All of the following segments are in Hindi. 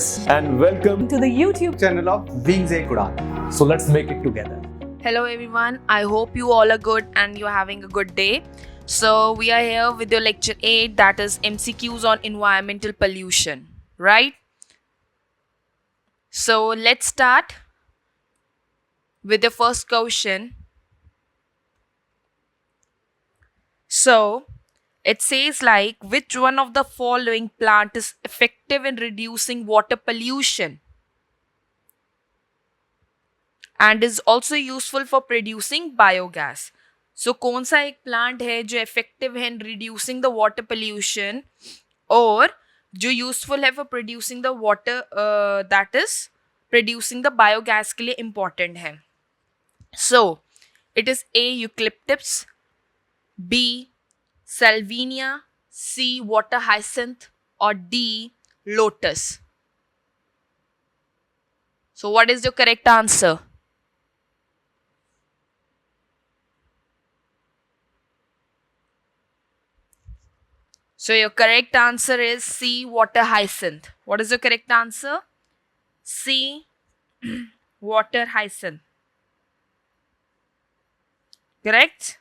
viewers, and welcome to the YouTube channel of Wings A Kudan. So let's make it together. Hello everyone, I hope you all are good and you're having a good day. So we are here with your lecture 8, that is MCQs on environmental pollution, right? So let's start with the first question. So it says like, which one of the following plant is effective in reducing water pollution and is also useful for producing biogas? So कौन सा एक प्लांट है जो effective है in reducing the water pollution और जो useful है for producing the water that is producing the biogas के लिए important है? So it is A. Eucalyptus, B. Salvinia, C. Water hyacinth, or D. Lotus. So what is the correct answer? So your correct answer is C. Water hyacinth. What is the correct answer? C. Water hyacinth. Correct?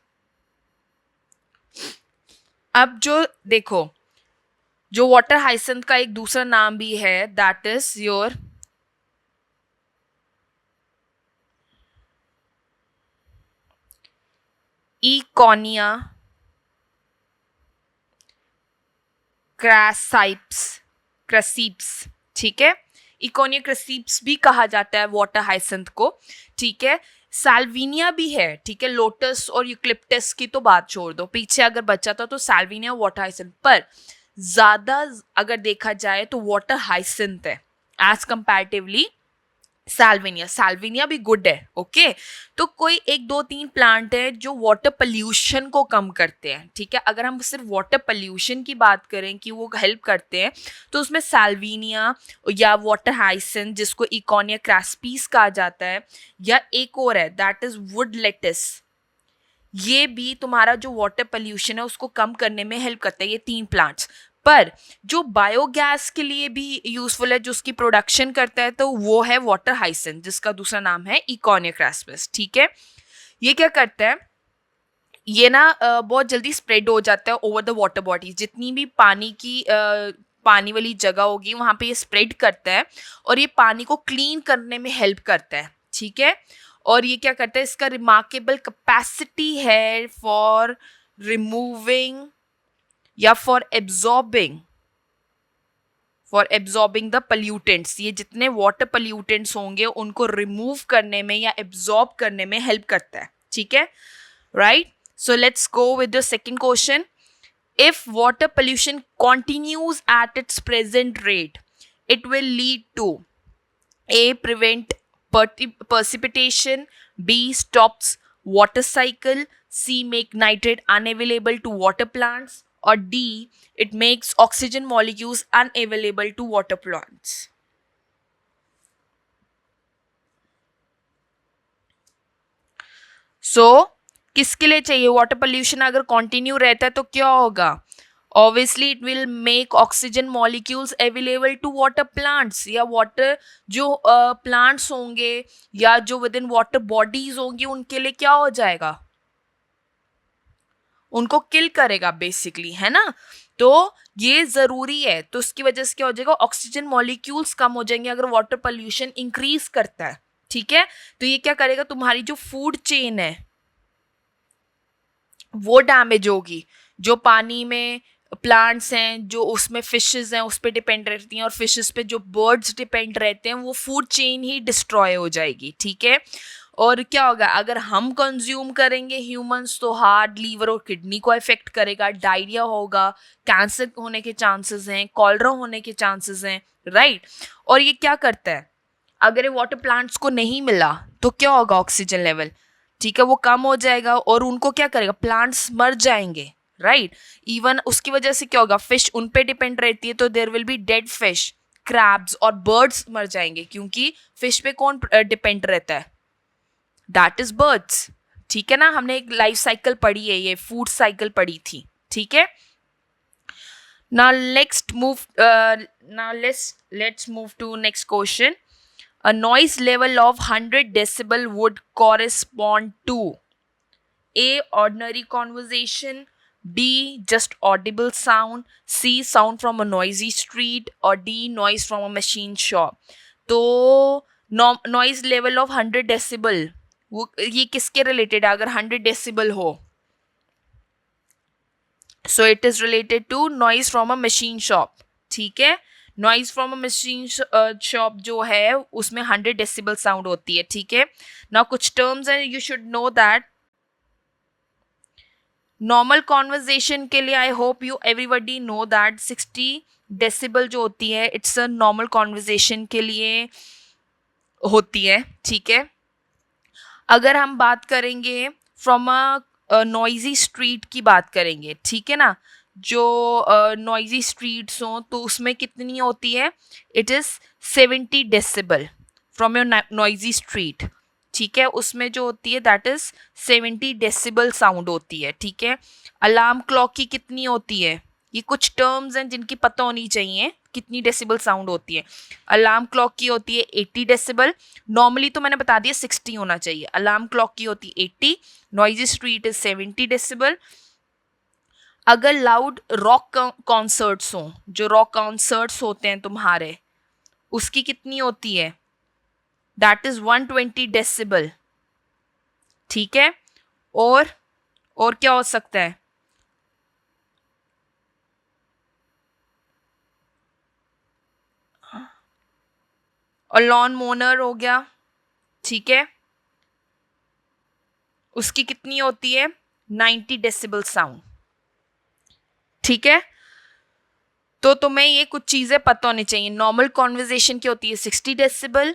अब जो देखो, जो वाटर हाइसेंथ का एक दूसरा नाम भी है, दैट इज योर इकोनिया क्रेसीप्स, ठीक है? इकोनिया क्रेसीप्स भी कहा जाता है वाटर हाइसेंथ को, ठीक है? साल्विनिया भी है, ठीक है? लोटस और यूक्लिप्टस की तो बात छोड़ दो, पीछे अगर बचा था तो साल्विनिया वाटर हाइसेंथ, पर ज्यादा अगर देखा जाए तो वाटर हाइसेंथ है एज कंपैरेटिवली साल्विनिया भी गुड है, ओके? तो कोई एक दो तीन प्लांट है जो वाटर पोल्यूशन को कम करते हैं, ठीक है? अगर हम सिर्फ वाटर पोल्यूशन की बात करें कि वो हेल्प करते हैं, तो उसमें साल्विनिया या वाटर हाइसेंथ, जिसको इकोनिया क्रेसीप्स कहा जाता है, या एक और है दैट इज वुड लेटिस, ये भी तुम्हारा जो वाटर पोल्यूशन है उसको कम करने में हेल्प करता है, ये तीन प्लांट्स। पर जो बायोगैस के लिए भी यूजफुल है, जो उसकी प्रोडक्शन करता है, तो वो है वाटर हाइसेंथ, जिसका दूसरा नाम है इकोनिया क्रेसीप्स, ठीक है? ये क्या करता है, ये ना बहुत जल्दी स्प्रेड हो जाता है ओवर द वाटर बॉडीज, जितनी भी पानी वाली जगह होगी वहाँ पे ये स्प्रेड करता है और ये पानी को क्लीन करने में हेल्प करता है, ठीक है? और ये क्या करता है, इसका रिमार्केबल कैपेसिटी है फॉर रिमूविंग या फॉर एब्जॉर्बिंग द पोल्यूटेंट्स, ये जितने वाटर पोल्यूटेंट्स होंगे उनको रिमूव करने में या एब्जॉर्ब करने में हेल्प करता है, ठीक है? Right, so let's go with the second question. If water pollution continues at its present rate, it will lead to A. prevent precipitation, B. stops water cycle, C. make nitrate unavailable to water plants, or D. it makes oxygen molecules unavailable to water plants. So किसके लिए चाहिए? वाटर पोल्यूशन अगर कंटिन्यू रहता है तो क्या होगा? Obviously it will make oxygen molecules available to water plants, या वाटर जो प्लांट्स होंगे या जो विद इन वाटर बॉडीज होंगी उनके लिए क्या हो जाएगा? उनको किल करेगा बेसिकली, है ना? तो ये जरूरी है, तो उसकी वजह से क्या हो जाएगा, ऑक्सीजन मॉलिक्यूल्स कम हो जाएंगे अगर वाटर पोल्यूशन इंक्रीज करता है, ठीक है? तो ये क्या करेगा, तुम्हारी जो फूड चेन है वो डैमेज होगी, जो पानी में प्लांट्स हैं, जो उसमें फिशेस हैं उस पर डिपेंड रहती हैं, और फिशेस पे जो बर्ड्स डिपेंड रहते हैं, वो फूड चेन ही डिस्ट्रॉय हो जाएगी, ठीक है? और क्या होगा, अगर हम कंज्यूम करेंगे ह्यूमंस, तो हार्ट, लीवर और किडनी को इफेक्ट करेगा, डायरिया होगा, कैंसर होने के चांसेस हैं, कॉलरा होने के चांसेस हैं, राइट? और ये क्या करता है, अगर ये वाटर प्लांट्स को नहीं मिला तो क्या होगा, ऑक्सीजन लेवल, ठीक है, वो कम हो जाएगा और उनको क्या करेगा, प्लांट्स मर जाएंगे, राइट? इवन उसकी वजह से क्या होगा, फिश उन पे डिपेंड रहती है, तो there will be dead fish, crabs और बर्ड्स मर जाएंगे, क्योंकि फिश पे कौन डिपेंड रहता है, दैट इज बर्ड्स, ठीक है ना? हमने एक लाइफ साइकिल पढ़ी है, ये फूड साइकिल पढ़ी थी, ठीक है? Now let's move to next question. A noise level of 100 decibel would correspond to A. Ordinary conversation, B. Just audible sound, C. Sound from a noisy street, or D. Noise from a machine shop. तो नॉइज लेवल ऑफ 100 डेसिबल वो ये किसके रिलेटेड है अगर 100 डेसिबल हो? So it is related to noise from a machine shop. ठीक है, noise from a machine shop जो है उसमें 100 डेसिबल साउंड होती है. ठीक है, नाउ कुछ टर्म्स हैं, you should know that. Normal conversation के लिए आई hope you everybody know that 60 decibel जो होती है इट्स अ नॉर्मल कॉन्वर्जेशन के लिए होती है. ठीक है, अगर हम बात करेंगे फ्रॉम अ नॉइजी स्ट्रीट की बात करेंगे, ठीक है ना, जो नॉइजी स्ट्रीट्स हों तो उसमें कितनी होती है? It is 70 decibel from your noisy street. ठीक है, उसमें जो होती है दैट इज 70 डेसिबल साउंड होती है. ठीक है, अलार्म क्लॉक की कितनी होती है? ये कुछ टर्म्स हैं जिनकी पता होनी चाहिए कितनी डेसिबल साउंड होती है. अलार्म क्लॉक की होती है 80 डेसिबल. नॉर्मली तो मैंने बता दिया 60 होना चाहिए. अलार्म क्लॉक की होती है 80, नॉइजी स्ट्रीट इज 70 डेसिबल. अगर लाउड रॉक कॉन्सर्ट्स हों, जो रॉक कॉन्सर्ट्स होते हैं तुम्हारे, उसकी कितनी होती है? That is 120 decibel. ठीक है, और क्या हो सकता है? और लॉन मोनर हो गया. ठीक है, उसकी कितनी होती है? 90 डेसिबल साउंड. ठीक है, तो तुम्हें ये कुछ चीजें पता होनी चाहिए. नॉर्मल कॉन्वर्जेशन की होती है 60 डेसिबल,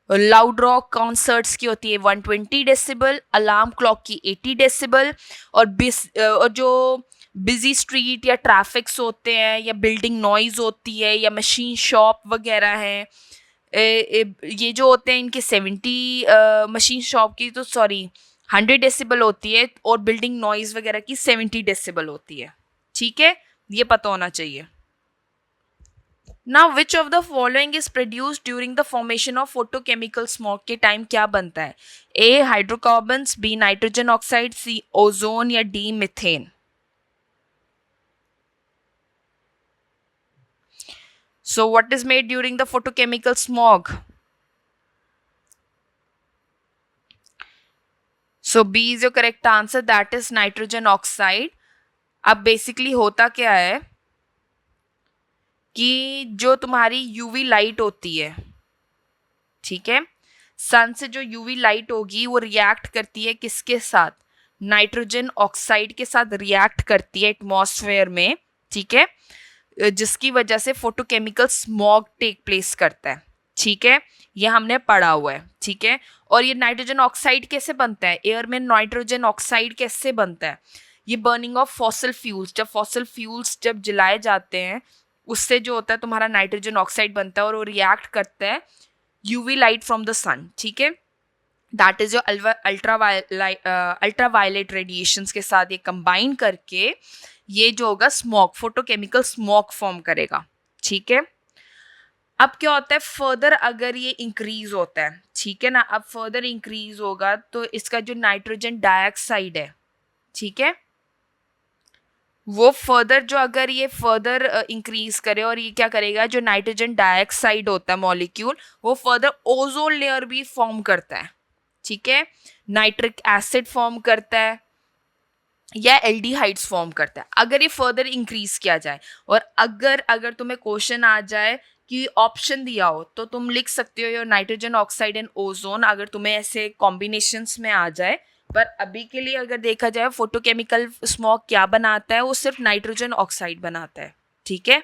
लाउड रॉक कॉन्सर्ट्स की होती है 120 डेसिबल, अलार्म क्लॉक की 80 डेसिबल, और जो बिजी स्ट्रीट या ट्रैफिक्स होते हैं या बिल्डिंग नॉइज होती है या मशीन शॉप वगैरह है, ये जो होते हैं इनके 70 मशीन शॉप की तो 100 डेसिबल होती है और बिल्डिंग नॉइज वगैरह की 70 डेसिबल होती है. ठीक है, ये पता होना चाहिए. Now which of the following is produced during the formation of photochemical smoke के टाइम क्या बनता है? A. Hydrocarbons, B. Nitrogen oxide, C. Ozone या D. Methane. So what is made during the photochemical smog? So B is your correct answer, that is nitrogen oxide. अब बेसिकली होता क्या है कि जो तुम्हारी यूवी लाइट होती है, ठीक है, सन से जो यूवी लाइट होगी वो रिएक्ट करती है किसके साथ? नाइट्रोजन ऑक्साइड के साथ रिएक्ट करती है एटमॉस्फेयर में. ठीक है, जिसकी वजह से फोटोकेमिकल स्मॉग टेक प्लेस करता है. ठीक है, ये हमने पढ़ा हुआ है. ठीक है, और ये नाइट्रोजन ऑक्साइड कैसे बनता है? एयर में नाइट्रोजन ऑक्साइड कैसे बनता है? ये बर्निंग ऑफ फॉसिल फ्यूल्स, जब फॉसिल फ्यूल्स जब जलाए जाते हैं उससे जो होता है तुम्हारा नाइट्रोजन ऑक्साइड बनता है और वो रिएक्ट करता है यूवी लाइट फ्रॉम द सन. ठीक है, that is your ultraviolet radiations के साथ ये कंबाइन करके ये जो होगा स्मॉग, फोटोकेमिकल स्मॉग फॉर्म करेगा. ठीक है, अब क्या होता है फर्दर अगर ये इंक्रीज होता है, ठीक है ना, अब फर्दर इंक्रीज होगा तो इसका जो नाइट्रोजन डाइऑक्साइड है, ठीक है, वो फर्दर जो अगर ये फर्दर इंक्रीज करे और ये क्या करेगा, जो नाइट्रोजन डाइऑक्साइड होता है मॉलिक्यूल वो फर्दर ओजोन लेयर भी फॉर्म करता है. ठीक है, नाइट्रिक एसिड फॉर्म करता है या एल्डिहाइड्स फॉर्म करता है अगर ये फर्दर इंक्रीज किया जाए. और अगर तुम्हें क्वेश्चन आ जाए कि ऑप्शन दिया हो तो तुम लिख सकते हो your nitrogen oxide and ozone, अगर तुम्हें ऐसे कॉम्बिनेशंस में आ जाए. पर अभी के लिए अगर देखा जाए फोटोकेमिकल स्मॉग क्या बनाता है, वो सिर्फ नाइट्रोजन ऑक्साइड बनाता है. ठीक है,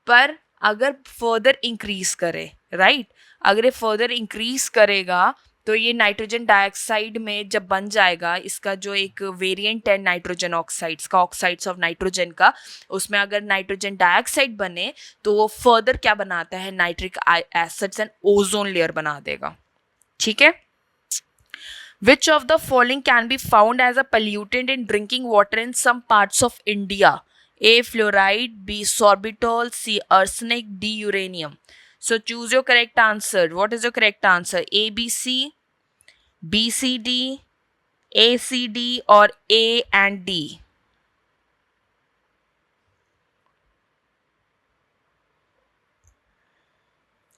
पर अगर फर्दर इंक्रीज करे, राइट, अगर ये फर्दर इंक्रीज करेगा तो ये नाइट्रोजन डाइऑक्साइड में जब बन जाएगा, इसका जो एक वेरिएंट है नाइट्रोजन ऑक्साइड्स का, ऑक्साइड्स ऑफ नाइट्रोजन का, उसमें अगर नाइट्रोजन डाइऑक्साइड बने तो वो फर्दर क्या बनाता है, nitric acids and ozone layer बना देगा. ठीक है, Which of the following can be found as a pollutant in drinking water in some parts of India? A. Fluoride, B. Sorbitol, C. Arsenic, D. Uranium. So choose your correct answer. What is your correct answer? A, B, C, B, C, D, A, C, D, or A and D?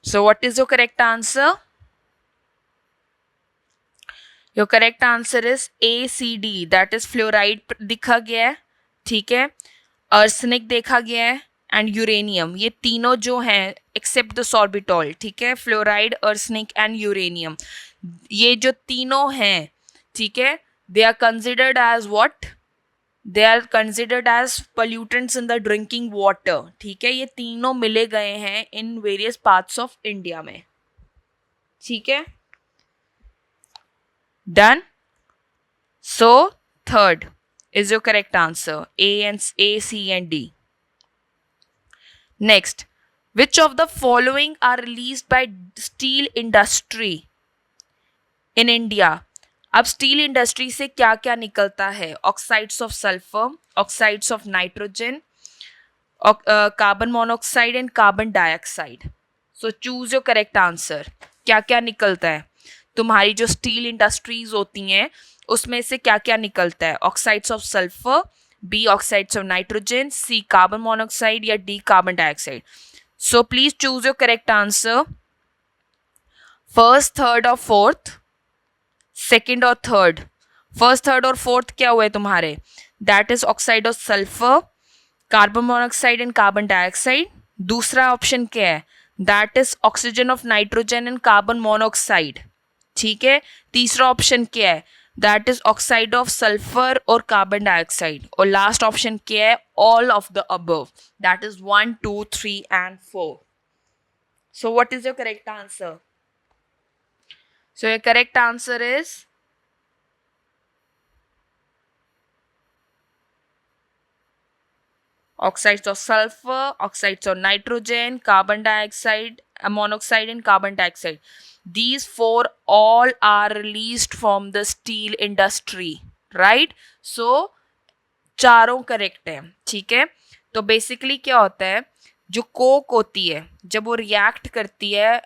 So what is your correct answer? Your correct answer is A, C, D. That is fluoride दिखा गया है, ठीक है, आर्सेनिक देखा गया है एंड यूरेनियम. ये तीनों जो हैं एक्सेप्ट द सॉर्बिटॉल, ठीक है, फ्लोराइड, आर्सेनिक एंड यूरेनियम, ये जो तीनों हैं, ठीक है, they are considered as what? They are considered as pollutants in the drinking water. ठीक है, ये तीनों मिले गए हैं in various parts of India में. ठीक है, done. So third is your correct answer. A, C and D. Next, which of the following are released by steel industry in India? अब स्टील इंडस्ट्री से क्या क्या निकलता है? Oxides of sulphur, oxides of nitrogen, carbon monoxide and carbon dioxide. So choose your correct answer. क्या क्या निकलता है? तुम्हारी जो स्टील इंडस्ट्रीज होती हैं उसमें से क्या क्या निकलता है? Oxides of sulphur, B oxides of nitrogen, C carbon monoxide या D carbon dioxide. So please choose your correct answer. First, third और फोर्थ, सेकेंड और थर्ड. फर्स्ट, थर्ड और फोर्थ क्या हुए तुम्हारे? That is oxide of sulphur, carbon monoxide and carbon dioxide. दूसरा ऑप्शन क्या है? That is oxygen of nitrogen and carbon monoxide. ठीक है, तीसरा ऑप्शन क्या है? That is oxide of sulphur और कार्बन डाइऑक्साइड. और लास्ट ऑप्शन क्या है? All of the above. That is 1, 2, 3 and 4. So what is your correct answer? So your correct answer is oxides of sulfur, oxides of nitrogen, carbon dioxide, monoxide and carbon dioxide. These four all are released from the steel industry, right? So चारों करेक्ट है. ठीक है, तो बेसिकली क्या होता है, जो कोक होती है जब वो रिएक्ट करती है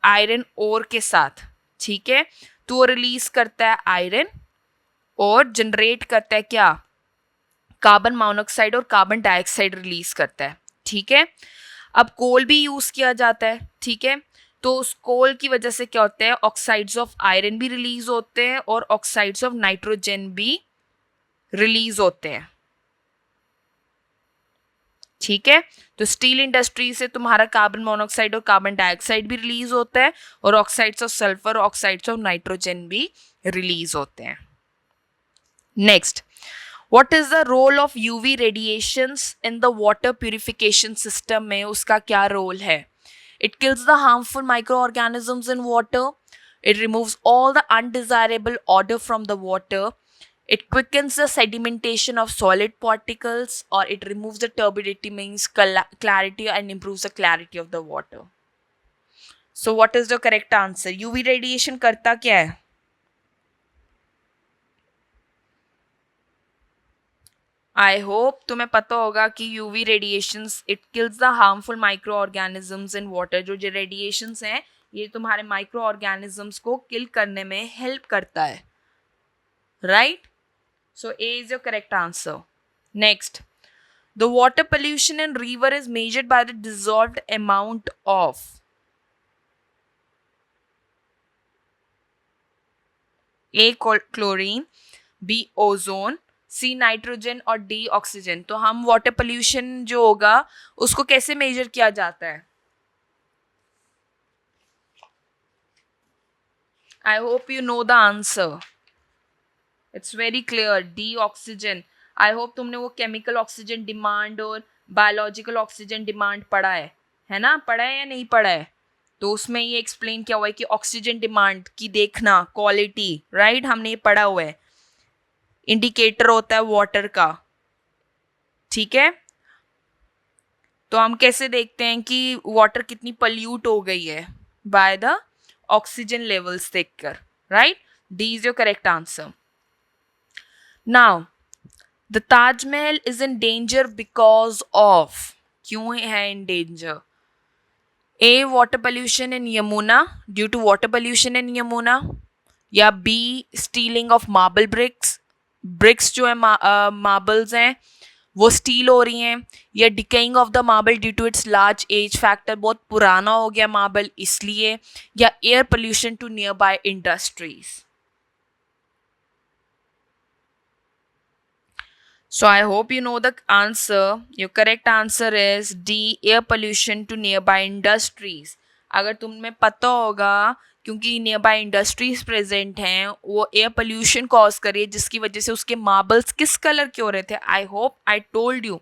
आयरन ओर के साथ, ठीक है, तो वो रिलीज करता है आयरन और जनरेट करता है क्या? कार्बन मोनोऑक्साइड और कार्बन डाइऑक्साइड रिलीज करता है. ठीक है, अब कोल भी यूज किया जाता है. ठीक है, तो उस कोल की वजह से क्या होता है? ऑक्साइड्स ऑफ आयरन भी रिलीज होते हैं और ऑक्साइड्स ऑफ नाइट्रोजन भी रिलीज होते हैं. ठीक है, तो स्टील इंडस्ट्री से तुम्हारा कार्बन मोनोऑक्साइड और कार्बन डाइऑक्साइड भी रिलीज होता है और oxides of sulphur, oxides of nitrogen भी रिलीज होते हैं. Next, what is the role of UV radiations in the water purification system में उसका क्या रोल है? It kills the harmful microorganisms in water. It removes all the undesirable odor from the water. It quickens the sedimentation of solid particles, or it removes the turbidity, means clarity, and improves the clarity of the water. So what is the correct answer? UV radiation करता क्या है? आई होप तुम्हें पता होगा कि UV radiations it kills the harmful micro organisms in water. जो रेडिएशंस हैं ये तुम्हारे माइक्रो ऑर्गेनिजम्स को किल करने में हेल्प करता है, right? So A is your correct answer. Next, the water pollution in river is measured by the dissolved amount of A chlorine, B ozone, C nitrogen और डी ऑक्सीजन. तो हम वाटर पोल्यूशन जो होगा उसको कैसे मेजर किया जाता है? I hope you know the answer. It's very clear, D oxygen. I hope तुमने वो केमिकल ऑक्सीजन डिमांड और बायोलॉजिकल ऑक्सीजन डिमांड पढ़ा है ना? पढ़ा है या नहीं पढ़ा है? तो उसमें ये एक्सप्लेन किया हुआ है कि ऑक्सीजन डिमांड की देखना, क्वालिटी, राइट? हमने ये पढ़ा हुआ है. इंडिकेटर होता है वाटर का. ठीक है, तो हम कैसे देखते हैं कि वाटर कितनी पल्यूट हो गई है? बाय द ऑक्सीजन लेवल्स देखकर, right? D is your correct answer. Now the Taj Mahal is in danger because of, क्यों है in danger? A water pollution in Yamuna, due to water pollution in Yamuna, या B stealing of marble bricks, bricks जो है मार्बल्स हैं वो स्टील हो रही हैं, या decaying of the marble due to its large age factor, बहुत पुराना हो गया मार्बल इसलिए, या air pollution to nearby industries. So I hope you know the answer. Your correct answer is D, air pollution to nearby industries. अगर तुम्हें पता होगा क्योंकि नियर बाय इंडस्ट्रीज प्रेजेंट हैं वो एयर पोल्यूशन कॉज करिए जिसकी वजह से उसके मार्बल्स किस कलर के हो रहे थे. I hope I told you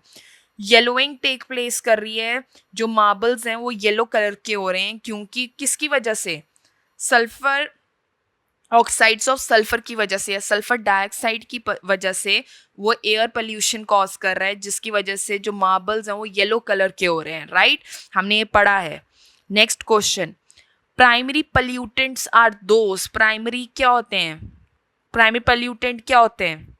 yellowing take place कर रही है, जो मार्बल्स हैं वो येलो कलर के हो रहे हैं क्योंकि किसकी वजह से? सल्फर ऑक्साइड्स ऑफ सल्फर की वजह से या सल्फर डाइऑक्साइड की वजह से वो एयर पोल्यूशन कॉज कर रहा है जिसकी वजह से जो मार्बल्स हैं वो येलो कलर के हो रहे हैं. राइट, हमने ये पढ़ा है. Next question, primary pollutants are those. Primary क्या होते हैं? प्राइमरी पोल्यूटेंट क्या होते हैं?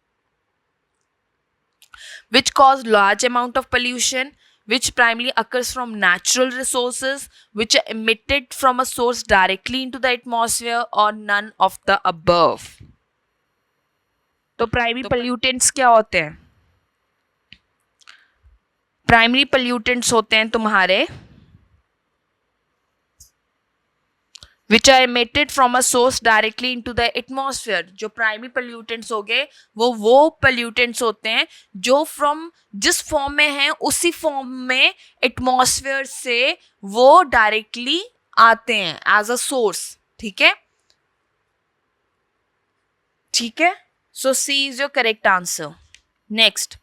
Which cause large amount of pollution, which primarily occurs from natural resources, which are emitted from a source directly into the atmosphere, or none of the above. तो प्राइमरी पोल्यूटेंट्स क्या होते हैं? प्राइमरी पोल्यूटेंट्स होते हैं तुम्हारे which are emitted from a source directly into the atmosphere. जो प्राइमरी पोल्यूटेंट्स हो गए वो पोल्यूटेंट्स होते हैं जो फ्रॉम जिस फॉर्म में हैं उसी फॉर्म में एटमॉस्फेयर से वो डायरेक्टली आते हैं एज अ सोर्स. ठीक है, ठीक है. So C is your correct answer. Next,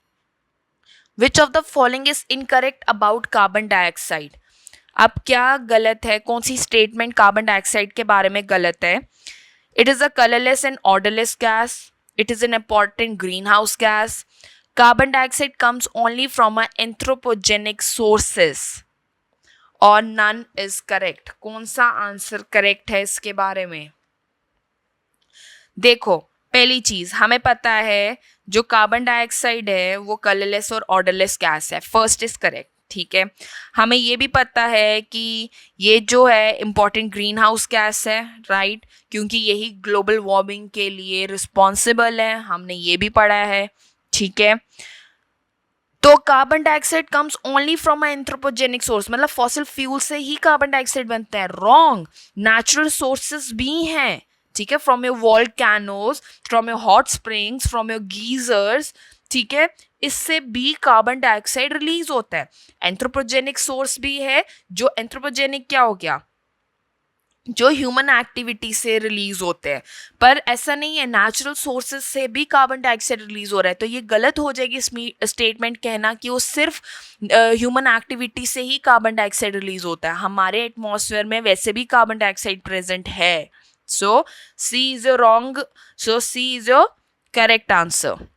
which of the following is incorrect about carbon dioxide. अब क्या गलत है, कौन सी स्टेटमेंट कार्बन डाइऑक्साइड के बारे में गलत है? It is a colourless and odourless gas, it is an important green house gas, carbon dioxide comes only from a anthropogenic sources, और नन इज करेक्ट. कौन सा आंसर करेक्ट है इसके बारे में? देखो, पहली चीज हमें पता है जो कार्बन डाइऑक्साइड है वो कलरलेस और ऑर्डरलेस गैस है. First is correct. ठीक है, हमें ये भी पता है कि ये जो है इम्पॉर्टेंट ग्रीन हाउस गैस है. राइट, क्योंकि यही ग्लोबल वार्मिंग के लिए रिस्पॉन्सिबल है, हमने ये भी पढ़ा है. ठीक है, तो carbon dioxide comes only from a anthropogenic source, मतलब फॉसिल फ्यूल से ही कार्बन डाइऑक्साइड बनता है. रॉन्ग, नेचुरल सोर्सेस भी हैं. ठीक है, from your volcanoes, from your hot springs, from your geysers. ठीक है, इससे भी कार्बन डाइऑक्साइड रिलीज होता है. एंथ्रोपोजेनिक सोर्स भी है, जो एंथ्रोपोजेनिक क्या हो गया, जो ह्यूमन एक्टिविटी से रिलीज होते हैं. पर ऐसा नहीं है, नेचुरल सोर्सेज से भी कार्बन डाइऑक्साइड रिलीज हो रहा है. तो ये गलत हो जाएगी स्टेटमेंट कहना कि वो सिर्फ ह्यूमन एक्टिविटी से ही कार्बन डाइऑक्साइड रिलीज होता है. हमारे एटमॉस्फेयर में वैसे भी कार्बन डाइऑक्साइड प्रेजेंट है. So C is your wrong, so C is your correct answer.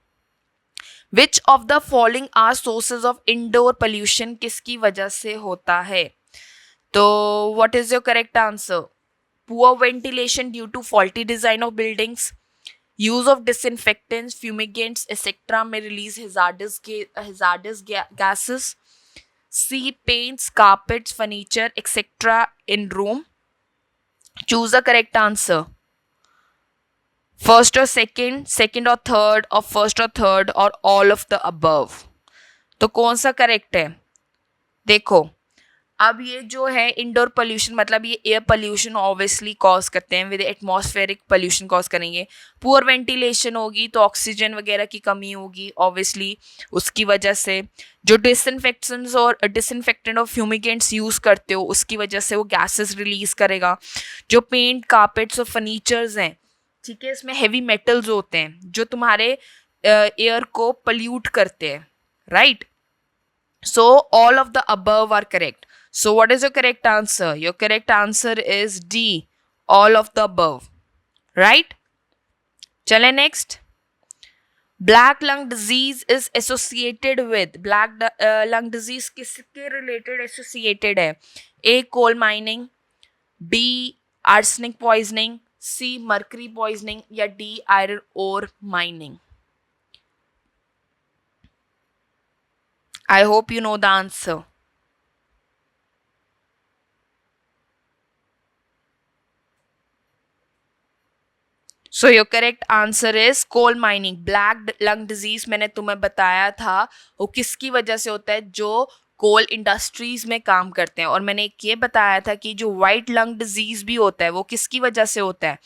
Which of the following are sources of indoor pollution, किसकी वजह से होता है? तो what is your correct answer? Poor ventilation due to faulty design of buildings, use of disinfectants, fumigants etcetera में release hazardous gases, C paints, carpets, furniture etcetera in room. Choose the correct answer. First और सेकेंड, सेकेंड और थर्ड, और फर्स्ट और थर्ड, और ऑल ऑफ द अबव. तो कौन सा करेक्ट है? देखो, अब ये जो है इंडोर पोल्यूशन मतलब ये एयर पोल्यूशन ऑब्वियसली कॉज करते हैं, विद एटमॉस्फेरिक पोल्यूशन कॉज करेंगे. पुअर वेंटिलेशन होगी तो ऑक्सीजन वगैरह की कमी होगी ऑब्वियसली, उसकी वजह से. जो डिसइंफेक्टेंट और फ्यूमिगेंट्स यूज़ करते हो उसकी वजह से वो गैसेस रिलीज करेगा. जो पेंट, कारपेट्स और फर्नीचर्स हैं, ठीक है, इसमें हेवी मेटल्स होते हैं जो तुम्हारे एयर को पोल्यूट करते हैं. Right, so all of the above are correct. So what is your correct answer? Your correct answer is D, all of the above. Right? चलें next. Black lung disease is associated with, black lung disease किसके related associated है? A, coal mining, B, arsenic poisoning, C, mercury poisoning, या D, iron ore mining. I hope you know the answer. So your correct answer is coal mining. Black lung disease मैंने तुम्हें बताया था वो किसकी वजह से होता है, जो कोल इंडस्ट्रीज में काम करते हैं। और मैंने एक ये बताया था कि जो वाइट लंग डिजीज भी होता है वो किसकी वजह से होता है,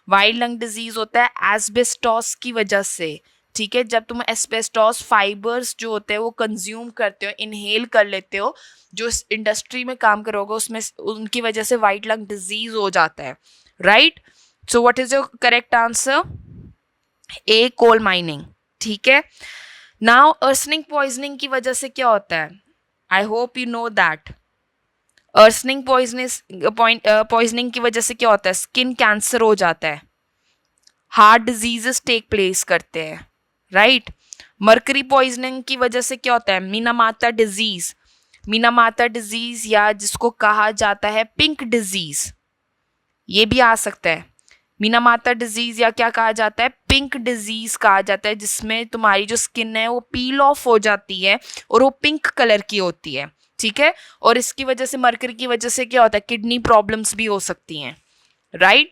वाइट लंग डिजीज होता है एस्बेस्टोस की वजह से। ठीक है, जब तुम एस्बेस्टोस फाइबर्स जो होते हैं वो कंज्यूम करते हो, इनहेल कर लेते हो, जो इस इंडस्ट्री में काम करोगे उसमें उनकी वजह से वाइट लंग डिजीज हो जाता है, right. So what is your correct answer? A, coal mining. ठीक है, नाउ अर्सनिंग पॉइजनिंग की वजह से क्या होता है, I hope you know that. Arsenic poisoning की वजह से क्या होता है, स्किन कैंसर हो जाता है, हार्ट डिजीजेस टेक प्लेस करते हैं, राइट। मर्करी पॉइजनिंग की वजह से क्या होता है, मिनामाता डिजीज, मिनामाता डिजीज या जिसको कहा जाता है पिंक डिजीज, ये भी आ सकता है। मिनामाता डिजीज या क्या कहा जाता है, पिंक डिजीज कहा जाता है, जिसमें तुम्हारी जो स्किन है वो पील ऑफ हो जाती है और वो पिंक कलर की होती है। ठीक है, और इसकी वजह से मर्करी की वजह से क्या होता है, किडनी प्रॉब्लम्स भी हो सकती हैं, right.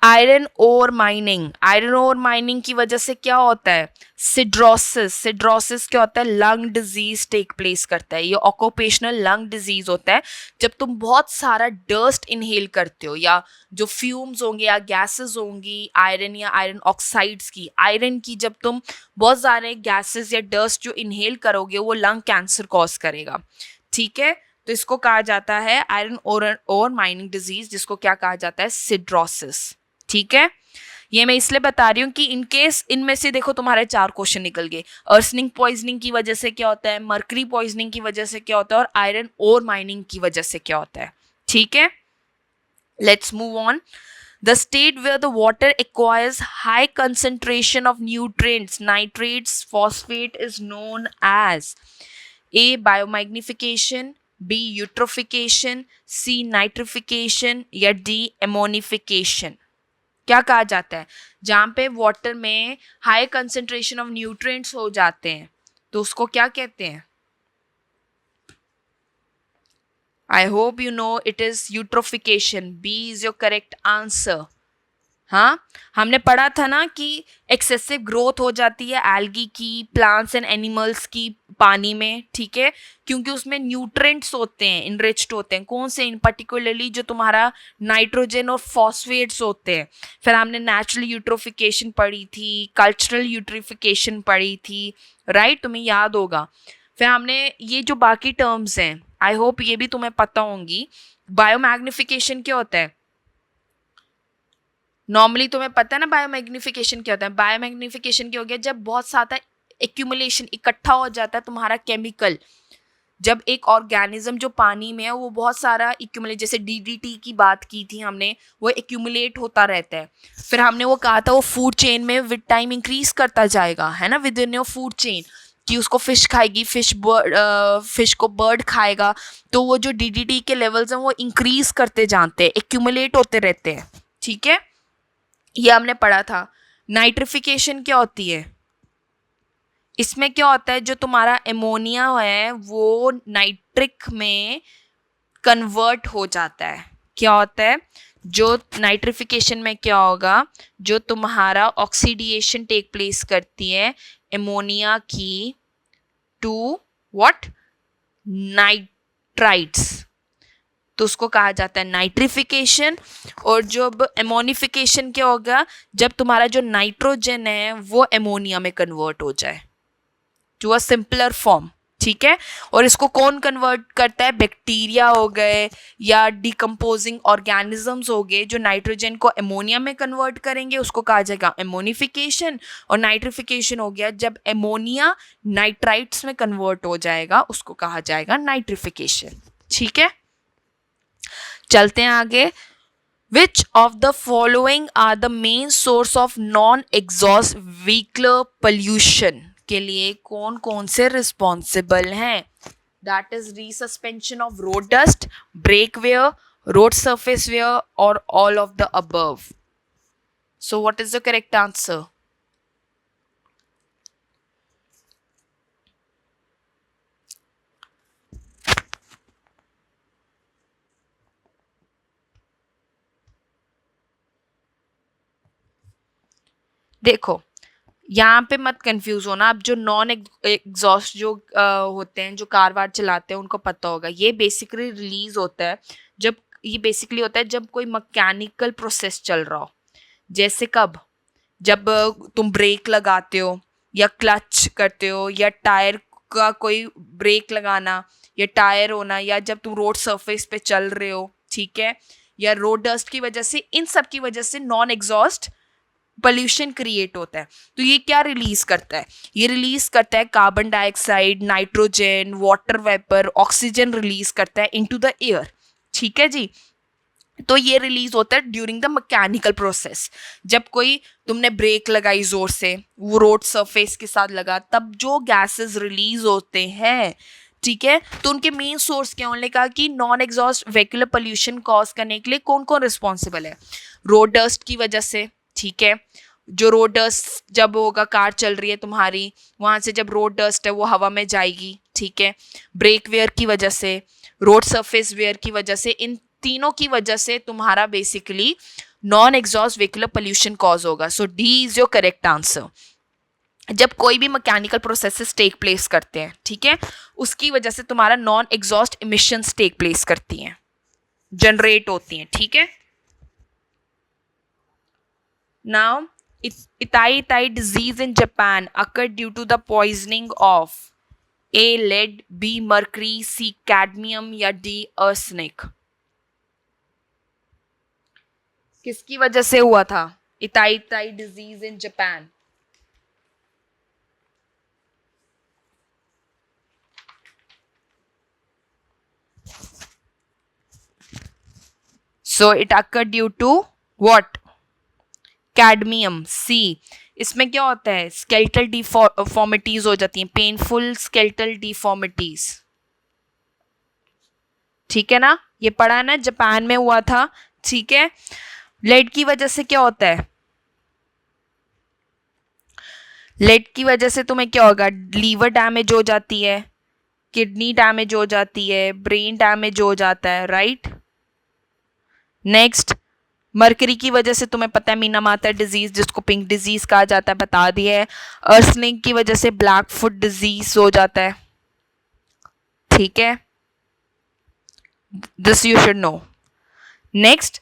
Iron ore mining, iron ore mining की वजह से क्या होता है, सिड्रोसिस, सिड्रोसिस क्या होता है, लंग डिजीज टेक प्लेस करता है, ये ऑक्यूपेशनल लंग डिजीज होता है। जब तुम बहुत सारा डस्ट इनहेल करते हो या जो फ्यूम्स होंगे या गैसेस होंगी आयरन या आयरन ऑक्साइड्स की, आयरन की जब तुम बहुत सारे गैसेस या डस्ट जो इनहेल करोगे वो लंग कैंसर कॉज करेगा। ठीक है, तो इसको कहा जाता है आयरन ओर माइनिंग डिजीज, जिसको क्या कहा जाता है, सिड्रोसिस। ठीक है, ये मैं इसलिए बता रही हूँ कि इनकेस इनमें से देखो तुम्हारे 4 क्वेश्चन निकल गए। अर्सनिंग पॉइजनिंग की वजह से क्या होता है, मर्करी पॉइजनिंग की वजह से क्या होता है, और आयरन ओर माइनिंग की वजह से क्या होता है। ठीक है, let's move on. The state where the water acquires high concentration of nutrients, nitrates, phosphate is known as A. Biomagnification, B. Eutrophication, C. Nitrification या D. Ammonification। क्या कहा जाता है, जहाँ पे वाटर में हाई कंसेंट्रेशन ऑफ न्यूट्रिएंट्स हो जाते हैं तो उसको क्या कहते हैं? I hope you know it is eutrophication. B is your correct answer. हाँ, हमने पढ़ा था ना कि एक्सेसिव ग्रोथ हो जाती है एल्गी की, प्लांट्स एंड एनिमल्स की पानी में। ठीक है, क्योंकि उसमें न्यूट्रेंट्स होते हैं, इनरिच्ड होते हैं। कौन से? इन पर्टिकुलरली जो तुम्हारा नाइट्रोजन और फॉस्फेट्स होते हैं। फिर हमने नेचुरल यूट्रोफिकेशन पढ़ी थी, कल्चरल यूट्रिफिकेशन पढ़ी थी, राइट, तुम्हें याद होगा। फिर हमने ये जो बाकी टर्म्स हैं आई होप ये भी तुम्हें पता होंगी। बायोमैग्निफिकेशन क्या होता है, नॉर्मली तुम्हें पता है ना बायोमैग्निफिकेशन क्या होता है। बायोमैग्निफिकेशन क्या हो गया, जब बहुत सारा एक्यूमुलेशन इकट्ठा हो जाता है तुम्हारा केमिकल, जब एक ऑर्गेनिज्म जो पानी में है वो बहुत सारा एक्यूमुलेट, जैसे डीडीटी की बात की थी हमने, वो एक्यूमुलेट होता रहता है। फिर हमने वो कहा था वो फूड चेन में विद टाइम इंक्रीज करता जाएगा, है ना, with in your food chain, कि उसको फिश खाएगी, फिश को बर्ड खाएगा, तो वो जो डीडीटी के लेवल्स हैं वो इंक्रीज करते जाते हैं, एक्यूमुलेट होते रहते हैं। ठीक है, ये हमने पढ़ा था। नाइट्रिफिकेशन क्या होती है, इसमें क्या होता है, जो तुम्हारा एमोनिया है वो नाइट्रिक में कन्वर्ट हो जाता है। क्या होता है, जो नाइट्रिफिकेशन में क्या होगा, जो तुम्हारा ऑक्सीडेशन टेक प्लेस करती है एमोनिया की टू व्हाट, नाइट्राइट्स, तो उसको कहा जाता है नाइट्रिफिकेशन। और जब एमोनिफिकेशन क्या होगा, जब तुम्हारा जो नाइट्रोजन है वो एमोनिया में कन्वर्ट हो जाए टू अ सिंपलर फॉर्म। ठीक है, और इसको कौन कन्वर्ट करता है, बैक्टीरिया हो गए या डिकम्पोजिंग ऑर्गेनिजम्स हो गए, जो नाइट्रोजन को एमोनिया में कन्वर्ट करेंगे, उसको कहा जाएगा एमोनिफिकेशन। और नाइट्रिफिकेशन हो गया जब एमोनिया नाइट्राइट्स में कन्वर्ट हो जाएगा, उसको कहा जाएगा नाइट्रिफिकेशन। ठीक है, चलते हैं आगे। Which of the following are the main source of non-exhaust vehicular pollution? के लिए कौन कौन से रिस्पॉन्सिबल हैं? That is resuspension of road dust, brake wear, road surface wear, or all of the above. So what is the correct answer? देखो यहाँ पे मत कंफ्यूज होना, अब जो नॉन एग्जॉस्ट जो होते हैं, जो कार वार चलाते हैं, उनको पता होगा। ये बेसिकली रिलीज होता है जब, ये बेसिकली होता है जब कोई मैकेनिकल प्रोसेस चल रहा हो। जैसे कब, जब तुम ब्रेक लगाते हो या क्लच करते हो या टायर का कोई ब्रेक लगाना या टायर होना, या जब तुम रोड सरफेस पे चल रहे हो, ठीक है, या रोड डस्ट की वजह से, इन सब की वजह से नॉन एग्जॉस्ट पोल्यूशन क्रिएट होता है। तो ये क्या रिलीज करता है? ये रिलीज करता है carbon dioxide, nitrogen, water vapour, oxygen release करता है इनटू द एयर। ठीक है जी। तो ये रिलीज होता है ड्यूरिंग द मैकेनिकल प्रोसेस। जब कोई तुमने ब्रेक लगाई जोर से, वो रोड सरफेस के साथ लगा, तब जो गैसेस रिलीज होते हैं, ठीक है, तो उनके मेन सोर्स क्या? उन्होंने कहा कि non exhaust vehicular pollution cause करने के लिए कौन कौन रिस्पॉन्सिबल है? रोड डस्ट की वजह से, ठीक है, जो रोड डस्ट जब होगा, कार चल रही है तुम्हारी, वहाँ से जब रोड डस्ट है वो हवा में जाएगी, ठीक है, ब्रेक वेयर की वजह से, रोड सरफेस वेयर की वजह से, इन तीनों की वजह से तुम्हारा basically non exhaust vehicular pollution cause होगा। So D is your correct answer. जब कोई भी मैकेनिकल प्रोसेसेस टेक प्लेस करते हैं, ठीक है, उसकी वजह से तुम्हारा non exhaust emissions take place करती हैं, जनरेट होती हैं, ठीक है। Now itai disease in Japan occur due to the poisoning of A lead, B mercury, C cadmium या डी आर्सेनिक। किसकी वजह से हुआ था itai disease in Japan? So it occur due to what? Cadmium, C. इसमें क्या होता है? स्केलेटल डिफॉर्मिटीज हो जाती हैं, पेनफुल स्केलेटल डिफॉर्मिटीज, ठीक है ना, ये पढ़ा है ना, जापान में हुआ था, ठीक है। लेड की वजह से क्या होता है? लेड की वजह से तुम्हें क्या होगा? लीवर डैमेज हो जाती है, किडनी डैमेज हो जाती है, ब्रेन डैमेज हो जाता है, राइट। नेक्स्ट, मरकरी की वजह से तुम्हें पता है मीनामाता डिजीज, जिसको पिंक डिजीज कहा जाता है, बता दिया है। आर्सेनिक की वजह से ब्लैक फुट डिजीज हो जाता है, ठीक है, this you should know. Next,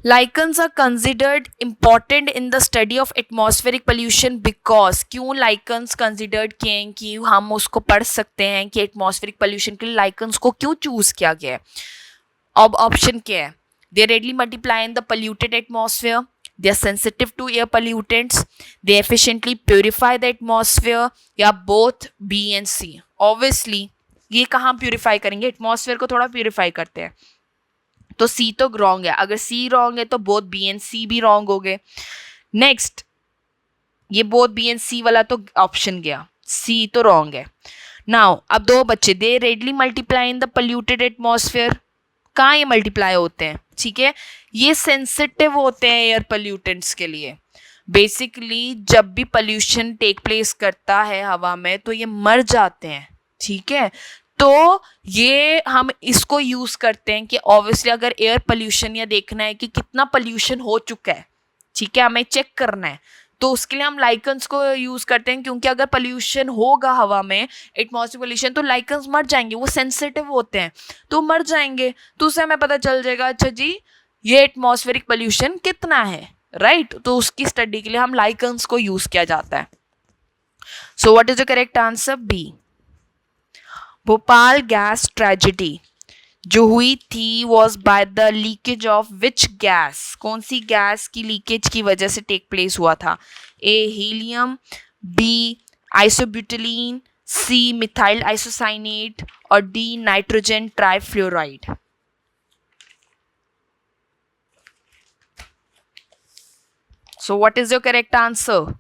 lichens are considered important in the study of atmospheric pollution because, क्यों लाइकन्स कंसिडर्ड किए हैं कि हम उसको पढ़ सकते हैं कि एटमॉस्फेरिक पोल्यूशन के लिए लाइकन्स को क्यों चूज किया गया है? अब ऑप्शन क्या है? They readily multiply in the polluted atmosphere. They are sensitive to air pollutants. They efficiently purify the atmosphere. या both B and C. Obviously, ये कहाँ प्यूरिफाई करेंगे? एटमॉस्फेयर को थोड़ा प्यूरिफाई करते हैं, तो C तो रॉन्ग है। अगर C रॉन्ग है तो बोथ B and C भी रॉन्ग हो गए। नेक्स्ट, ये बोथ B and C वाला तो ऑप्शन गया, C तो रॉन्ग है। नाउ अब दो बच्चे, they readily multiply in the polluted atmosphere, कहाँ ये मल्टीप्लाई होते हैं? ठीक है, ये सेंसिटिव होते हैं एयर पोल्यूटेंट्स के लिए। बेसिकली जब भी पोल्यूशन टेक प्लेस करता है हवा में तो ये मर जाते हैं, ठीक है। तो ये हम इसको यूज करते हैं कि ऑब्वियसली अगर एयर पोल्यूशन या देखना है कि कितना पोल्यूशन हो चुका है, ठीक है, हमें चेक करना है, तो उसके लिए हम लाइकन्स को यूज करते हैं, क्योंकि अगर पोल्यूशन होगा हवा में, एटमॉस्फेरिक पोल्यूशन, तो लाइकन्स मर जाएंगे, वो सेंसिटिव होते हैं तो मर जाएंगे, तो उससे हमें पता चल जाएगा अच्छा जी ये एटमॉस्फेरिक पोल्यूशन कितना है, राइट। तो उसकी स्टडी के लिए हम लाइकन्स को यूज किया जाता है। So what is the correct answer? B. Bhopal gas tragedy जो हुई थी was by the leakage of which gas? कौन सी गैस की लीकेज की वजह से टेक प्लेस हुआ था? A helium, B isobutylene, C methyl isocyanate और D nitrogen trifluoride. So what is your correct answer?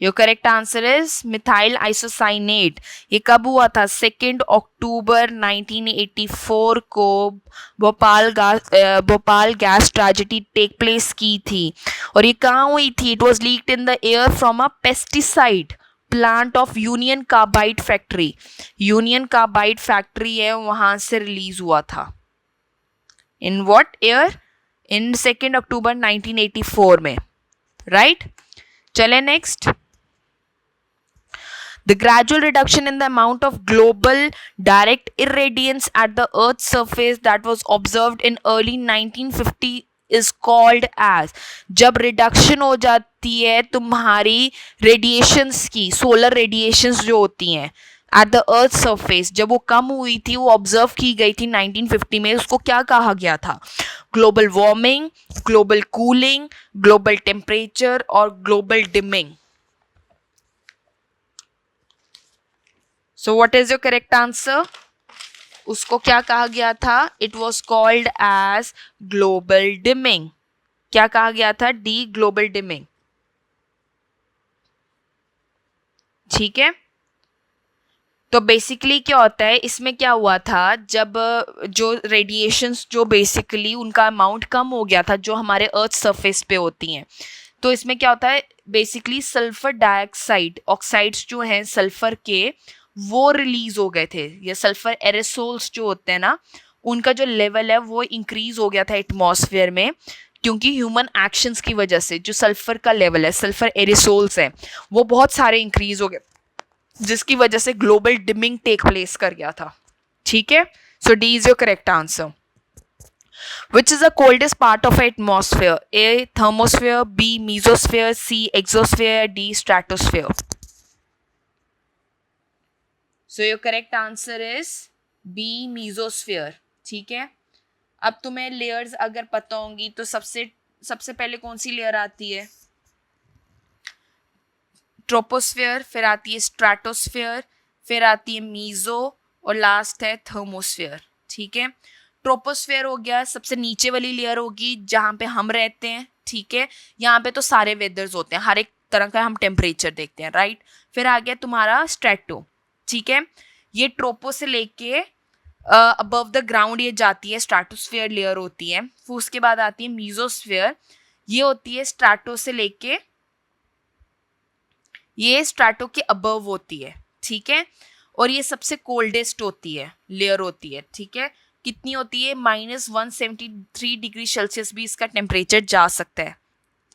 Your correct answer is methyl isocyanate. ये कब हुआ था? 2 अक्टूबर 1984 को Bhopal gas tragedy take place की थी। और ये कहाँ हुई थी? It was leaked in the air from a pesticide plant of Union Carbide factory. Union Carbide factory है, वहां से रिलीज हुआ था। In what year? इन 2 अक्टूबर 1984 में, राइट। चले next. The gradual reduction in the amount of global direct irradiance at the Earth's surface that was observed in early 1950 is called as. जब रिडक्शन हो जाती है तुम्हारी रेडिएशंस की, सोलर रेडिएशंस जो होती हैं एट द अर्थ सरफेस, जब वो कम हुई थी, वो ऑब्जर्व की गई थी 1950 में, उसको क्या कहा गया था? Global warming, global cooling, global temperature और global dimming. So what is your correct answer? उसको क्या कहा गया था? It was called as global dimming. क्या कहा गया था? D, global dimming. ठीक है. तो बेसिकली क्या होता है, इसमें क्या हुआ था, जब जो रेडिएशंस जो बेसिकली उनका अमाउंट कम हो गया था जो हमारे अर्थ सरफेस पे होती हैं, तो इसमें क्या होता है, बेसिकली सल्फर डाइऑक्साइड, ऑक्साइड्स जो हैं सल्फर के, वो रिलीज हो गए थे. ये सल्फर एरोसोल्स जो होते हैं ना, उनका जो लेवल है वो इंक्रीज हो गया था एटमॉस्फेयर में, क्योंकि ह्यूमन एक्शंस की वजह से जो सल्फर का लेवल है, सल्फर एरोसोल्स हैं, वो बहुत सारे इंक्रीज हो गए, जिसकी वजह से ग्लोबल डिमिंग टेक प्लेस कर गया था. ठीक है. So D is your correct answer. Which is the coldest part of atmosphere? A, thermosphere, B, mesosphere, C, exosphere, D, stratosphere. So your correct answer is B, mesosphere. ठीक है. अब तुम्हें लेयर्स अगर पता होंगी तो सबसे पहले कौन सी लेयर आती है? ट्रोपोस्फेयर, फिर आती है स्ट्रेटोस्फेयर, फिर आती है मीजो और लास्ट है थर्मोस्फेयर. ठीक है. ट्रोपोस्फेयर हो गया सबसे नीचे वाली लेयर होगी जहाँ पे हम रहते हैं. ठीक है. यहाँ पे तो सारे वेदर्स होते हैं, हर एक तरह का हम टेम्परेचर देखते हैं, राइट. फिर आ गया तुम्हारा स्ट्रेटो. ठीक है. ये ट्रोपो से लेके अबव द ग्राउंड ये जाती है, स्ट्रेटोस्फेयर लेयर होती है. फिर उसके बाद आती है मीजोस्फेयर, ये होती है स्ट्रेटो से लेके, ये स्ट्रेटो के अबव होती है. ठीक है. और ये सबसे कोल्डेस्ट होती है, लेयर होती है. ठीक है. कितनी होती है? -173 डिग्री सेल्सियस भी इसका टेम्परेचर जा सकता है,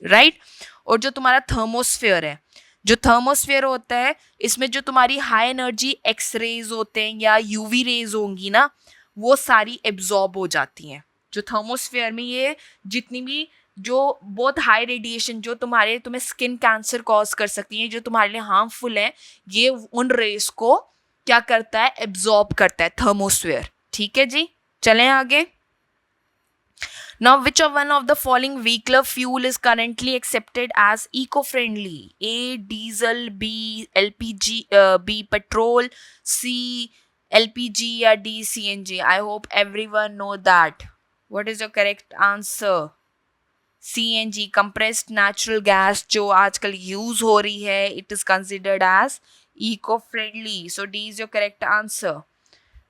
राइट. और जो तुम्हारा थर्मोस्फेयर है, जो थर्मोस्फेयर होता है, इसमें जो तुम्हारी हाई एनर्जी एक्स रेज होते हैं या यूवी रेज होंगी ना, वो सारी एब्जॉर्ब हो जाती हैं. जो थर्मोस्फेयर में ये जितनी भी जो बहुत हाई रेडिएशन जो तुम्हें स्किन कैंसर कॉज कर सकती हैं, जो तुम्हारे लिए हार्मफुल है, ये उन रेस को क्या करता है? एब्जॉर्ब करता है थर्मोस्फेयर. ठीक है जी. चलें आगे. Now, which of one of the following vehicular fuel is currently accepted as eco-friendly? A, diesel, B, LPG, B, petrol, C, LPG या D, CNG. I hope everyone know that. What is your correct answer? CNG, compressed natural gas, जो आजकल use हो रही है, it is considered as eco-friendly. So D is your correct answer.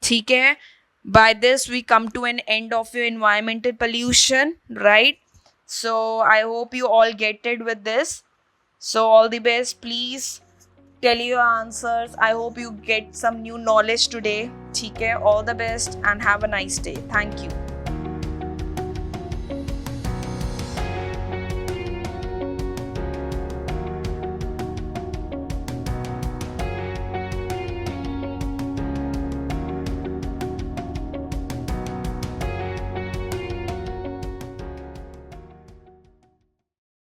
ठीक है. By this we come to an end of your environmental pollution, right? So I hope you all get it with this. So all the best. Please tell your answers. I hope you get some new knowledge today. ठीक है. All the best and have a nice day. Thank you.